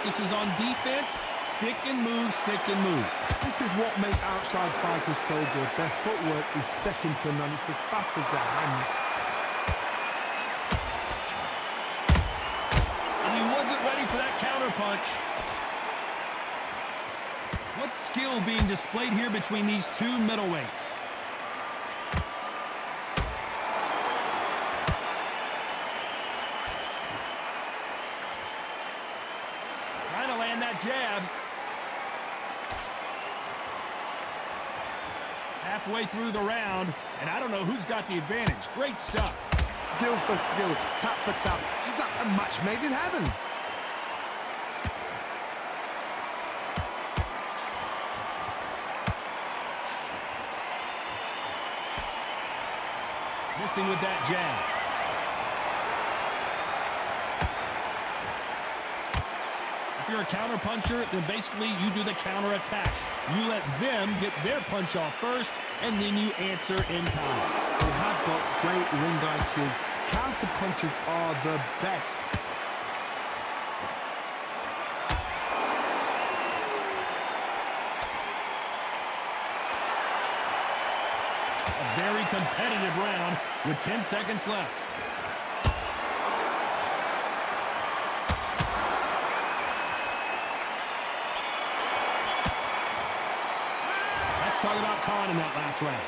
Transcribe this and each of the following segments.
focuses on defense. Stick and move, stick and move. This is what makes outside fighters so good. Their footwork is second to none. It's as fast as their hands. And he wasn't ready for that counter punch. What skill being displayed here between these two middleweights? Trying to land that jab. Halfway through the round, and I don't know who's got the advantage. Great stuff. Skill for skill, tap for tap. Just like a match made in heaven. Missing with that jab. If you're a counter puncher, then basically you do the counter attack. You let them get their punch off first, and then you answer in kind. They have got great ring IQ. Counter punches are the best. A very competitive round with 10 seconds left. Let's talk about Khan in that last round.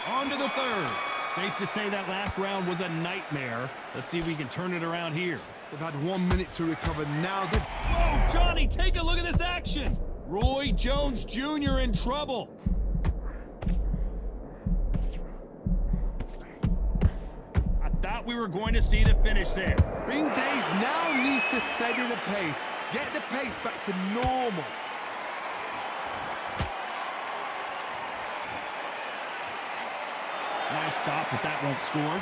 On to the third. Safe to say that last round was a nightmare. Let's see if we can turn it around here. They've had 1 minute to recover. Now they've... Whoa, Johnny, take a look at this action. Roy Jones Jr. in trouble. I thought we were going to see the finish there. Ring Days now needs to steady the pace. Get the pace back to normal. Nice stop, but that won't score.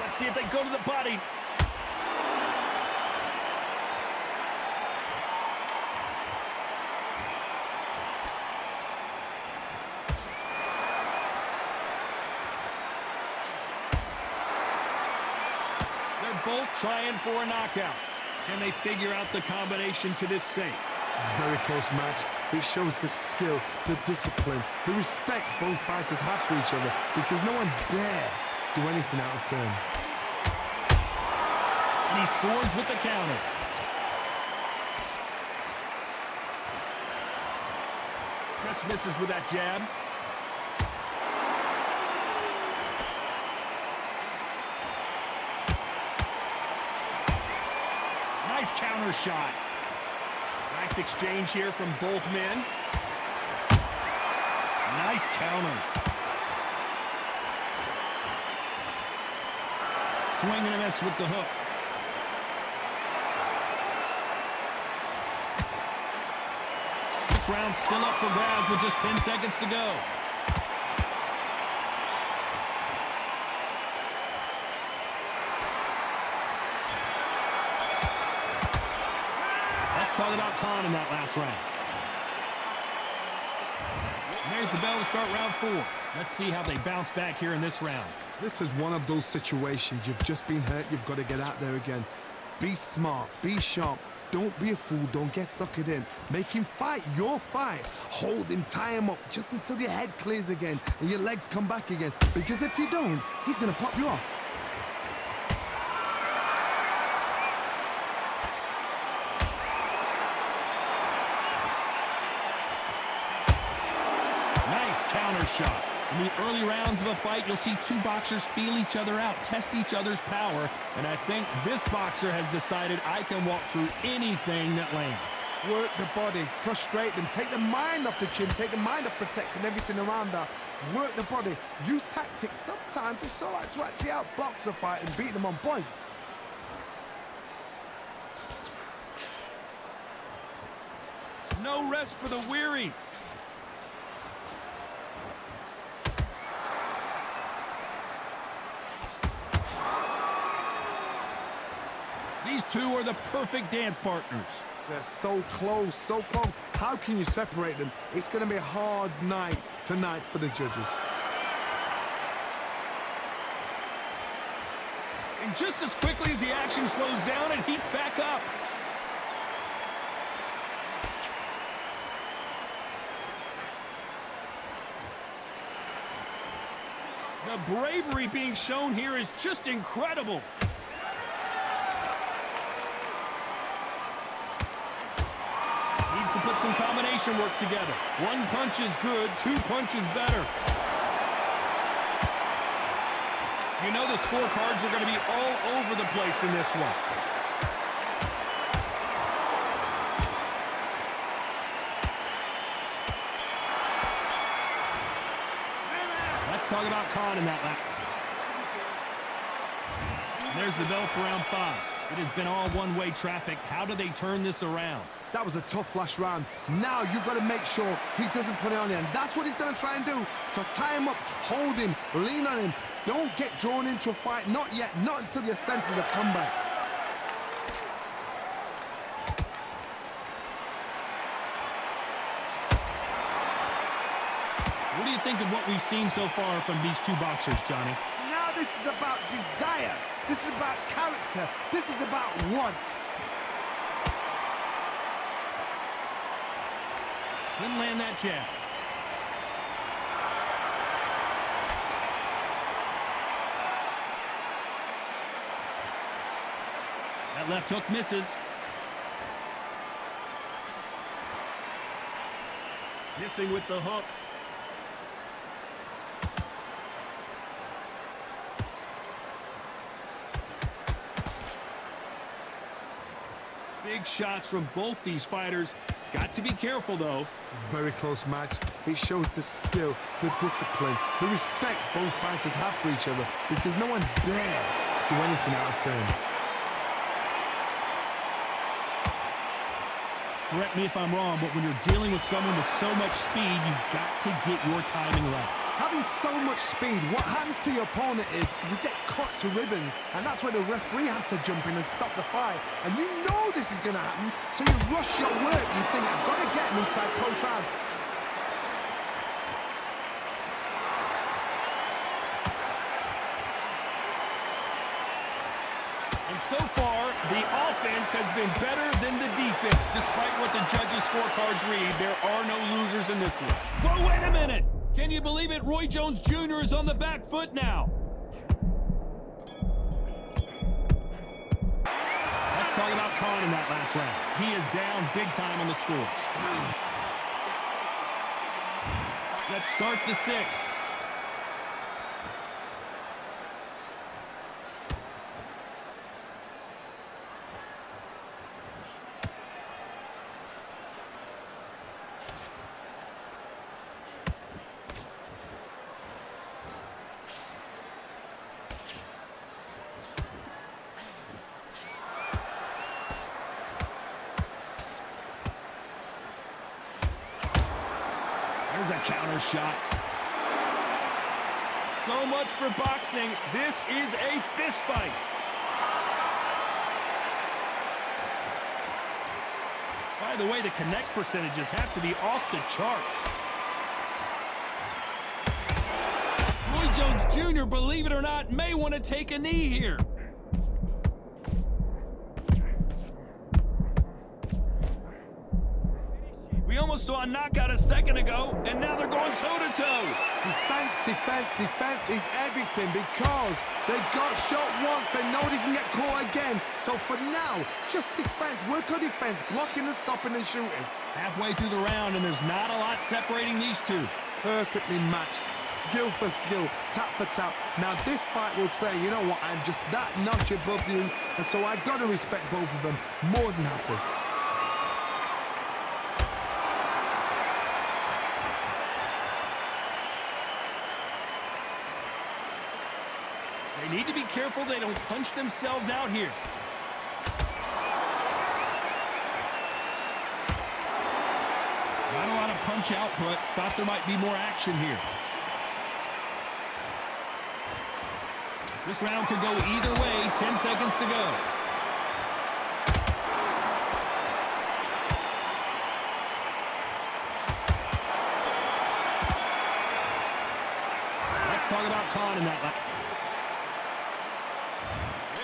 Let's see if they go to the body. They're both trying for a knockout. Can they figure out the combination to this safe? Very close match. It shows the skill, the discipline, the respect both fighters have for each other, because no one dare do anything out of turn. And he scores with the counter. Just misses with that jab. Nice counter shot. Nice exchange here from both men. Nice counter. Swing and a miss with the hook. This round's still up for grabs with just 10 seconds to go. Let's talk about Khan in that last round. And there's the bell to start round 4. Let's see how they bounce back here in this round. This is one of those situations. You've just been hurt. You've got to get out there again. Be smart. Be sharp. Don't be a fool. Don't get suckered in. Make him fight your fight. Hold him. Tie him up just until your head clears again and your legs come back again. Because if you don't, he's going to pop you off. Counter shot. In the early rounds of a fight, you'll see two boxers feel each other out, test each other's power, and I think this boxer has decided I can walk through anything that lands. Work the body, frustrate them, take the mind off the chin, take the mind off protecting everything around that. Work the body, use tactics. Sometimes it's all right to actually outbox a fight and beat them on points. No rest for the weary. These two are the perfect dance partners. They're so close, so close. How can you separate them? It's going to be a hard night tonight for the judges. And just as quickly as the action slows down, it heats back up. The bravery being shown here is just incredible. Needs to put some combination work together. One punch is good, two punches better. You know the scorecards are going to be all over the place in this one. Let's talk about Khan in that lap. And there's the bell for round 5. It has been all one-way traffic. How do they turn this around? That was a tough last round. Now you've got to make sure he doesn't put it on you, and that's what he's going to try and do. So tie him up, hold him, lean on him. Don't get drawn into a fight. Not yet. Not until your senses have come back. What do you think of what we've seen so far from these two boxers, Johnny? Now this is about desire. This is about character. This is about want. Didn't land that jab. That left hook misses. Missing with the hook. Big shots from both these fighters. Got to be careful, though. Very close match. It shows the skill, the discipline, the respect both fighters have for each other, because no one dare do anything out of turn. Correct me if I'm wrong, but when you're dealing with someone with so much speed, you've got to get your timing right. Having so much speed, what happens to your opponent is you get cut to ribbons, and that's where the referee has to jump in and stop the fight. And you know this is going to happen, so you rush your work. You think, I've got to get him inside close round. And so far, the offense has been better than the defense. Despite what the judges' scorecards read, there are no losers in this one. Whoa, wait a minute! Can you believe it? Roy Jones Jr. is on the back foot now. Let's talk about Khan in that last round. He is down big time on the scores. Let's start the 6th. There's a counter shot. So much for boxing. This is a fist fight. By the way, the connect percentages have to be off the charts. Roy Jones Jr., believe it or not, may want to take a knee here. We almost saw a knockout a second ago, and now they're going toe-to-toe. Defense, defense, defense is everything, because they got shot once. They know they can get caught again. So for now, just defense. Work on defense, blocking and stopping and shooting. Halfway through the round, and there's not a lot separating these two. Perfectly matched, skill for skill, tap for tap. Now this fight will say, you know what, I'm just that notch above you, and so I got to respect both of them more than happy. They need to be careful they don't punch themselves out here. Not a lot of punch output. Thought there might be more action here. This round could go either way. 10 seconds to go. talk about Khan in that lap.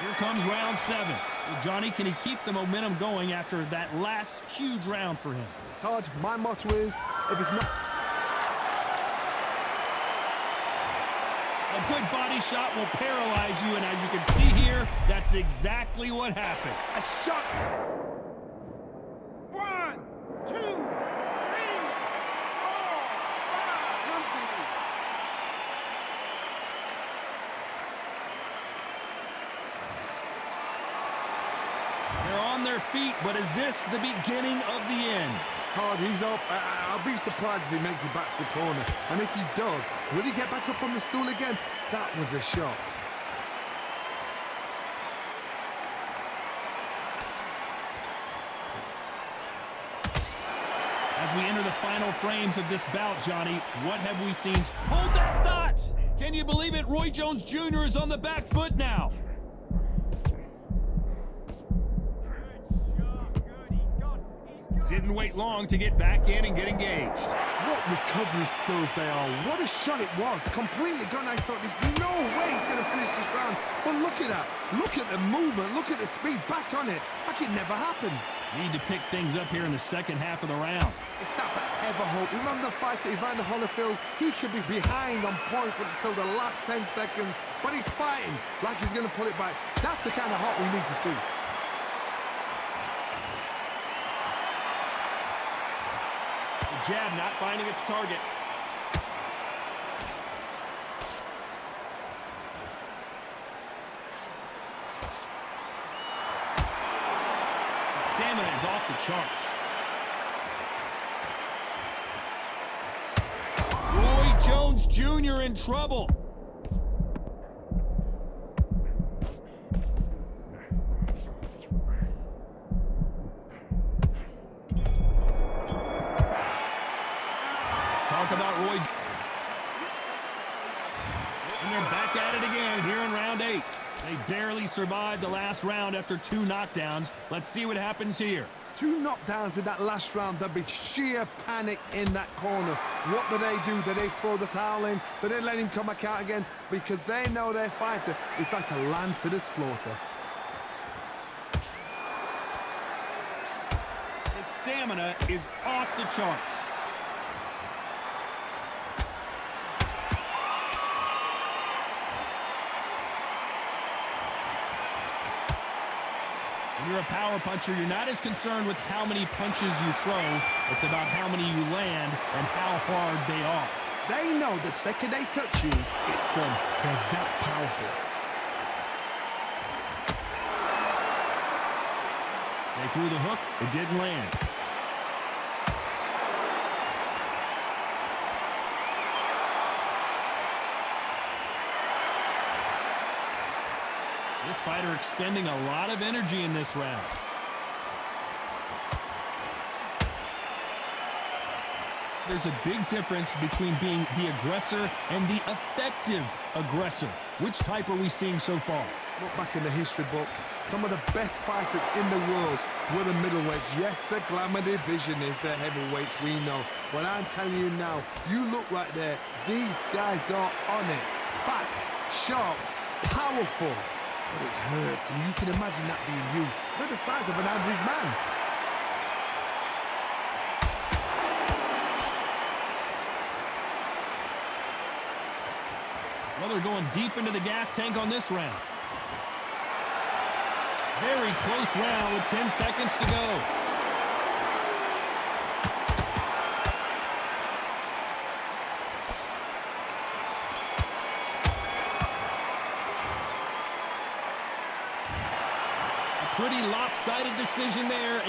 Here comes round 7. Well, Johnny, can he keep the momentum going after that last huge round for him? Todd, my motto is, if it's not... A good body shot will paralyze you, and as you can see here, that's exactly what happened. A shot... 1, 2, 3, 4, 5. Come to me. They're on their feet, but is this the beginning of the end? Todd, he's up. I'll be surprised if he makes it back to the corner. And if he does, will he get back up from the stool again? That was a shot. As we enter the final frames of this bout, Johnny, what have we seen? Hold that thought! Can you believe it? Roy Jones Jr. is on the back foot now. Didn't wait long to get back in and get engaged. What recovery skills they are. What a shot it was. Completely gone. I thought there's no way he's going to finish this round. But look at that. Look at the movement. Look at the speed. Back on it. Like it never happened. Need to pick things up here in the second half of the round. It's not forever hope. Remember the fight at Evander Holyfield? He could be behind on points until the last 10 seconds. But he's fighting like he's going to pull it back. That's the kind of heart we need to see. Jab not finding its target. The stamina is off the charts. Roy Jones Jr. in trouble. Talk about Roy. And they're back at it again here in round 8. They barely survived the last round after 2 knockdowns. Let's see what happens here. 2 knockdowns in that last round. There'll be sheer panic in that corner. What do? Do they throw the towel in? Do they let him come back out again? Because they know their fighter is like a lamb to the slaughter. His stamina is off the charts. When you're a power puncher, you're not as concerned with how many punches you throw. It's about how many you land and how hard they are. They know the second they touch you, it's done. They're that powerful. They threw the hook. It didn't land. This fighter expending a lot of energy in this round. There's a big difference between being the aggressor and the effective aggressor. Which type are we seeing so far? Look back in the history books. Some of the best fighters in the world were the middleweights. Yes, the glamour division is the heavyweights, we know. But I'm telling you now, you look right there. These guys are on it. Fast, sharp, powerful. But it hurts, and you can imagine that being you. They're the size of an average man. Well, they're going deep into the gas tank on this round. Very close round with 10 seconds to go. Pretty lopsided decision there.